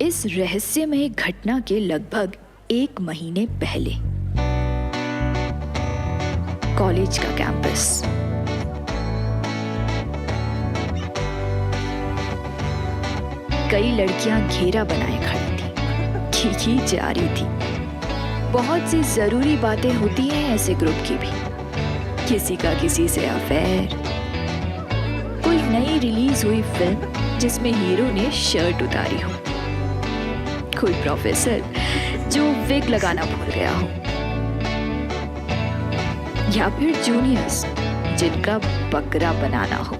इस रहस्यमय घटना के लगभग 1 महीने पहले कॉलेज का कैंपस। कई लड़कियां घेरा बनाए खड़ी थी, खींची जा रही थी। बहुत सी जरूरी बातें होती हैं ऐसे ग्रुप की भी। किसी का किसी से अफेयर, कोई नई रिलीज हुई फिल्म जिसमें हीरो ने शर्ट उतारी हो, कोई प्रोफेसर जो विग लगाना भूल गया हो, या फिर जूनियर्स जिनका बकरा बनाना हो।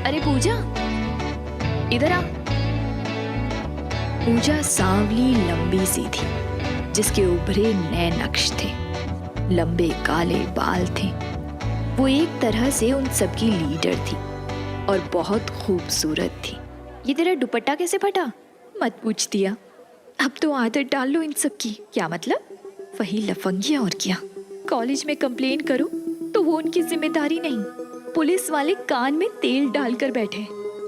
अरे पूजा, इधर आ। पूजा सांवली लंबी सी थी, जिसके उभरे नए नक्श थे, लंबे काले बाल थे। वो एक तरह से उन सबकी लीडर थी और बहुत खूबसूरत थी। ये तेरा दुपट्टा कैसे फटा? मत पूछ दिया। अब तो आदत डाल लो इन सब की। क्या मतलब? वही लफंगियां और क्या। कॉलेज में कंप्लेन करो तो वो उनकी जिम्मेदारी नहीं, पुलिस वाले कान में तेल डालकर बैठे।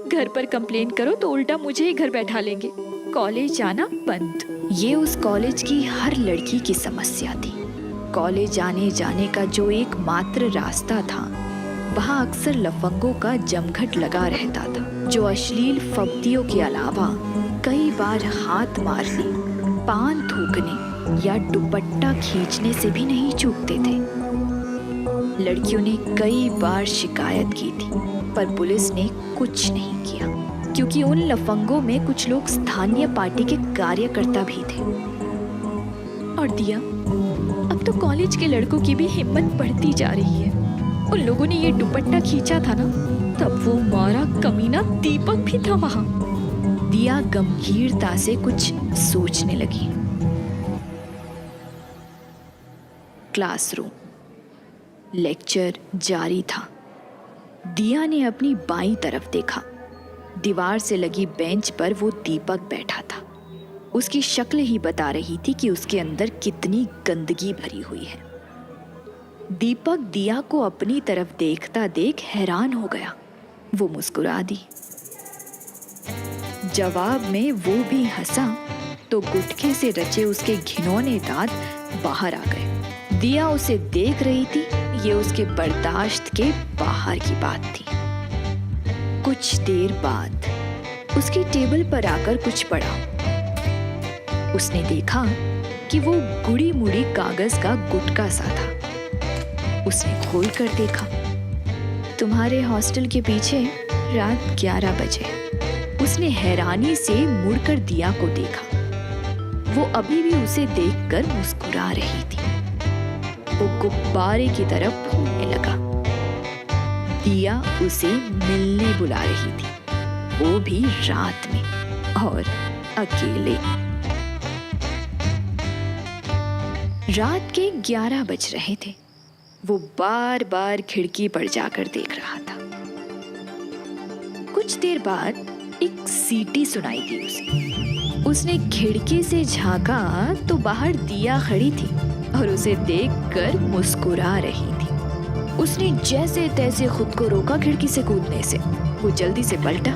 घर पर कंप्लेन करो तो उल्टा मुझे ही घर बैठा लेंगे। कॉलेज जाना बंद। ये उस कॉलेज की हर लड़की की समस्या थी। कॉलेज आने जाने का जो एकमात्र रास्ता था, वहाँ अक्सर लफंगों का जमघट लगा रहता था, जो अश्लील फब्तियों के अलावा कई बार हाथ मारने, पान थूकने या दुपट्टा खींचने से भी नहीं चूकते थे। लड़कियों ने कई बार शिकायत की थी, पर पुलिस ने कुछ नहीं किया, क्योंकि उन लफंगों में कुछ लोग स्थानीय पार्टी के कार्यकर्ता भी थे। और दिया, अब तो कॉलेज के लड़कों की भी हिम्मत बढ़ती जा रही है। उन लोगों ने ये दुपट्टा खींचा था ना, तब वो मारा कमीना दीपक भी था वहां। दिया गंभीरता से कुछ सोचने लगी। क्लासरूम, लेक्चर जारी था। दिया ने अपनी बाईं तरफ देखा। दीवार से लगी बेंच पर वो दीपक बैठा था। उसकी शक्ल ही बता रही थी कि उसके अंदर कितनी गंदगी भरी हुई है। दीपक दिया को अपनी तरफ देखता देख हैरान हो गया। वो मुस्कुरा दी। जवाब में वो भी हंसा तो गुटखे से रचे उसके घिनौने दांत बाहर आ गए। दिया उसे देख रही थी। ये उसके बर्दाश्त के बाहर की बात थी। कुछ देर बाद उसकी टेबल पर आकर कुछ पड़ा। उसने देखा कि वो गुड़ी मुड़ी कागज का गुटका सा था। उसने खोल कर देखा। तुम्हारे हॉस्टल के पीछे रात 11 बजे। उसने हैरानी से मुड़कर दिया को देखा। वो अभी भी उसे देखकर मुस्कुरा रही थी। वो गुब्बारे की तरफ फूलने लगा। दिया उसे मिलने बुला रही थी, वो भी रात में और अकेले। रात के 11 बज रहे थे। वो बार बार खिड़की पर जाकर देख रहा था। कुछ देर बाद एक सीटी सुनाई दी उसे। उसने खिड़की से झांका तो बाहर दिया खड़ी थी और उसे देखकर मुस्कुरा रही थी। उसने जैसे तैसे खुद को रोका खिड़की से कूदने से। वो जल्दी से पलटा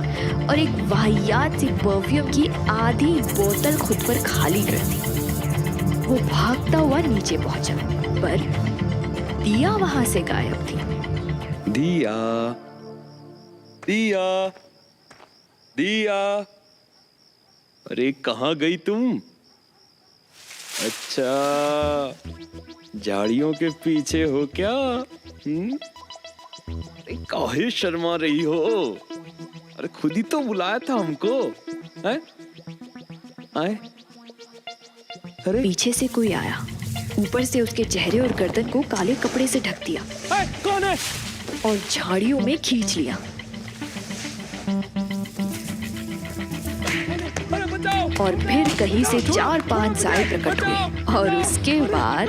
और एक वाहियात सी परफ्यूम की आधी बोतल खुद पर खाली कर दी। वो भागता हुआ नीचे पहुंचा, पर दिया वहां से गायब थी। दिया, दिया, दिया, अरे कहाँ गई तुम? अच्छा, झाड़ियों के पीछे हो क्या? अरे काहे शर्मा रही हो? अरे खुद ही तो बुलाया था हमको। हैं? आए? अरे पीछे से कोई आया। ऊपर से उसके चेहरे और गर्दन को काले कपड़े से ढक दिया। कौन है? और झाड़ियों में खींच लिया। और फिर कहीं से 4-5 साए प्रकट हुए और उसके बाद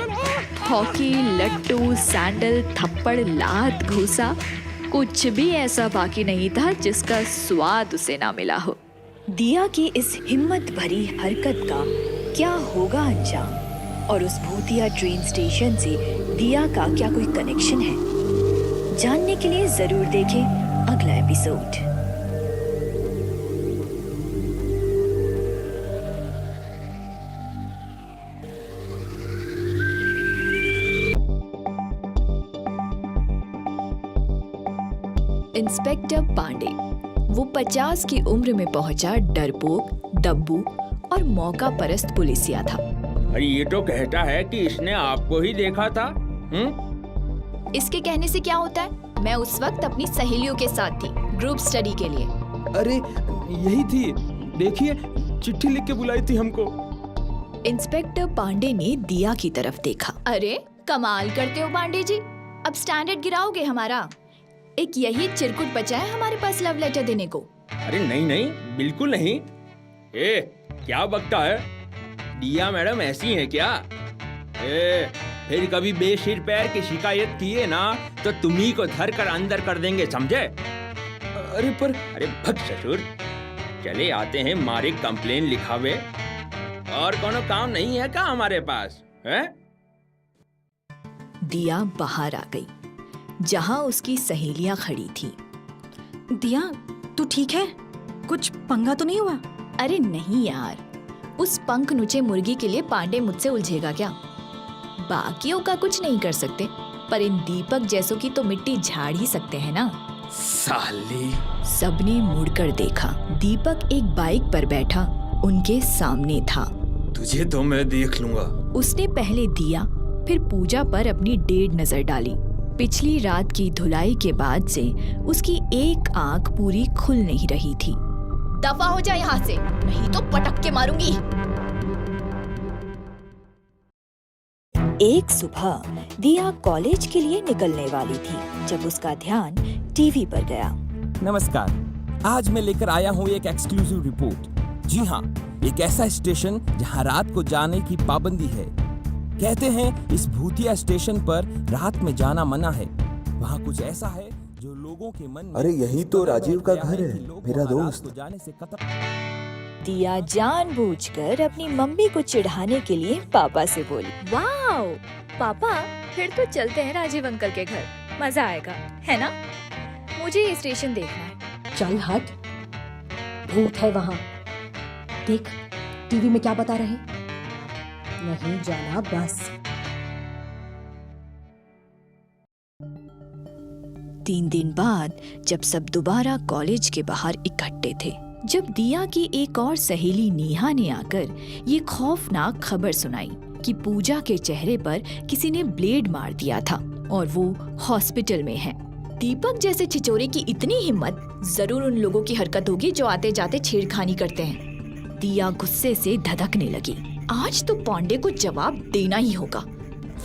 हॉकी, लट्टू, सैंडल, थप्पड़, लात, घूसा, कुछ भी ऐसा बाकी नहीं था जिसका स्वाद उसे ना मिला हो। दिया की इस हिम्मत भरी हरकत का क्या होगा अंजाम, और उस भूतिया ट्रेन स्टेशन से दिया का क्या कोई कनेक्शन है? जानने के लिए जरूर देखें अगला एपिसोड। इंस्पेक्टर पांडे वो 50 की उम्र में पहुंचा डरपोक, डब्बू और मौका परस्त पुलिसिया था। अरे ये तो कहता है कि इसने आपको ही देखा था। इसके कहने से क्या होता है? मैं उस वक्त अपनी सहेलियों के साथ थी, ग्रुप स्टडी के लिए। अरे यही थी, देखिए चिट्ठी लिख के बुलाई थी हमको। इंस्पेक्टर पांडे ने दिया की तरफ देखा। अरे कमाल करते हो पांडे जी, अब स्टैंडर्ड गिराओगे हमारा। एक यही चिरकुट बचा है हमारे पास लव लेटर देने को। अरे नहीं नहीं, बिल्कुल नहीं। क्या बकता है? दिया मैडम ऐसी है क्या? फिर कभी बेसिर पैर की शिकायत किए ना तो तुम्ही को धर कर अंदर कर देंगे, समझे? अरे भग ससुर, चले आते हैं मारे कंप्लेन लिखावे। और कोनो काम नहीं है क्या हमारे पास है? दिया बाहर आ गई, जहां उसकी सहेलियां खड़ी थी। दिया, तू ठीक है? कुछ पंगा तो नहीं हुआ? अरे नहीं यार, उस पंख नुचे मुर्गी के लिए पांडे मुझसे उलझेगा क्या? बाकियों का कुछ नहीं कर सकते, पर इन दीपक जैसों की तो मिट्टी झाड़ ही सकते हैं ना। साली। सबने मुड़कर देखा। दीपक एक बाइक पर बैठा उनके सामने था। तुझे तो मैं देख लूंगा। उसने पहले दिया फिर पूजा पर अपनी डेढ़ नजर डाली। पिछली रात की धुलाई के बाद से उसकी एक आंख पूरी खुल नहीं रही थी। दफा हो जा यहाँ से, नहीं तो पटक के मारूंगी। एक सुबह दिया कॉलेज के लिए निकलने वाली थी जब उसका ध्यान टीवी पर गया। नमस्कार, आज मैं लेकर आया हूँ एक एक्सक्लूसिव रिपोर्ट। जी हाँ, एक ऐसा स्टेशन जहाँ रात को जाने की पाबंदी है। कहते हैं इस भूतिया स्टेशन पर रात में जाना मना है। वहाँ कुछ ऐसा है जो लोगों के मन में। अरे यही तो राजीव का घर है, मेरा दोस्त। जाने से दिया जानबूझकर अपनी मम्मी को चिढ़ाने के लिए पापा से बोली, वाओ पापा, फिर तो चलते हैं राजीव अंकल के घर, मजा आएगा, है ना? मुझे ये स्टेशन देखना है। चल हट, भूत है वहाँ। देख टीवी में क्या बता रहे। नहीं जाना बस। 3 दिन बाद जब सब दोबारा कॉलेज के बाहर इकट्ठे थे, जब दिया की एक और सहेली नेहा ने आकर ये खौफनाक खबर सुनाई कि पूजा के चेहरे पर किसी ने ब्लेड मार दिया था और वो हॉस्पिटल में है। दीपक जैसे छिचोरे की इतनी हिम्मत, जरूर उन लोगों की हरकत होगी जो आते जाते छेड़खानी करते हैं। दिया गुस्से से धधकने लगी। आज तो पांडे को जवाब देना ही होगा,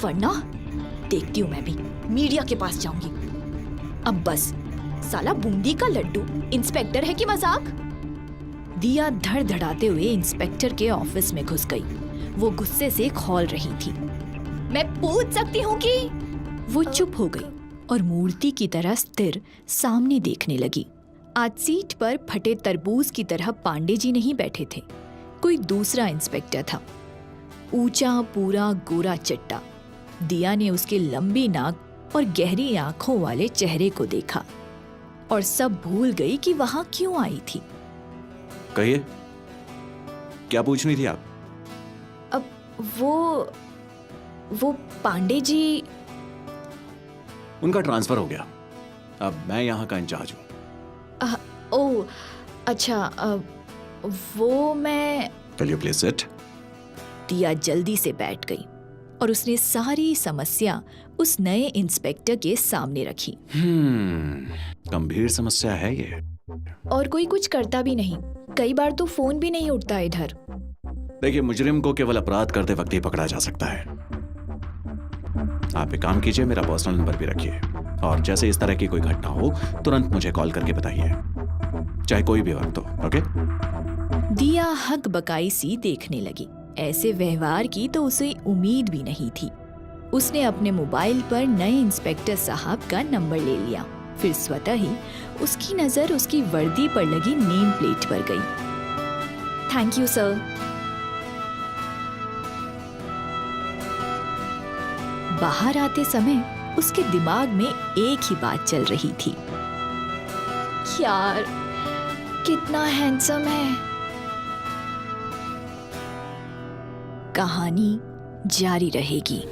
वरना देखती हूँ मैं भी मीडिया के पास जाऊंगी। अब बस, साला बूंदी का लड्डू इंस्पेक्टर है कि मजाक? दिया धड़धड़ाते हुए इंस्पेक्टर के ऑफिस में घुस गई। वो गुस्से से खौल रही थी। मैं पूछ सकती हूँ कि? वो चुप हो गई और मूर्ति की तरह स्थिर सामने देखने लगी। आज सीट पर फटे तरबूज की तरह पांडे जी नहीं बैठे थे, कोई दूसरा इंस्पेक्टर था। ऊंचा, पूरा गोरा चट्टा। दिया ने उसके लंबी नाक और गहरी आंखों वाले चेहरे को देखा और सब भूल गई कि वहां क्यों आई थी। कहिए, क्या पूछनी थी आप? अब वो पांडे जी। उनका ट्रांसफर हो गया, अब मैं यहाँ का इंचार्ज हूँ। ओह अच्छा, वो मैं। Will you please sit? दिया जल्दी से बैठ गई और उसने सारी समस्या उस नए इंस्पेक्टर के सामने रखी। गंभीर समस्या है ये। और कोई कुछ करता भी नहीं, कई बार तो फोन भी नहीं उठता इधर। देखिए, मुजरिम को केवल अपराध करते वक्त ही पकड़ा जा सकता है। आप एक काम कीजिए, मेरा पर्सनल नंबर भी रखिए और जैसे इस तरह की कोई घटना हो तुरंत मुझे कॉल करके बताइए, चाहे कोई भी वक्त हो। ओके? दिया हक बकाई सी देखने लगी। ऐसे व्यवहार की तो उसे उम्मीद भी नहीं थी। उसने अपने मोबाइल पर नए इंस्पेक्टर साहब का नंबर ले लिया। फिर स्वतः ही उसकी नजर उसकी वर्दी पर लगी नेम प्लेट पर गई। Thank you sir. बाहर आते समय उसके दिमाग में एक ही बात चल रही थी, यार कितना हैंडसम है। कहानी जारी रहेगी।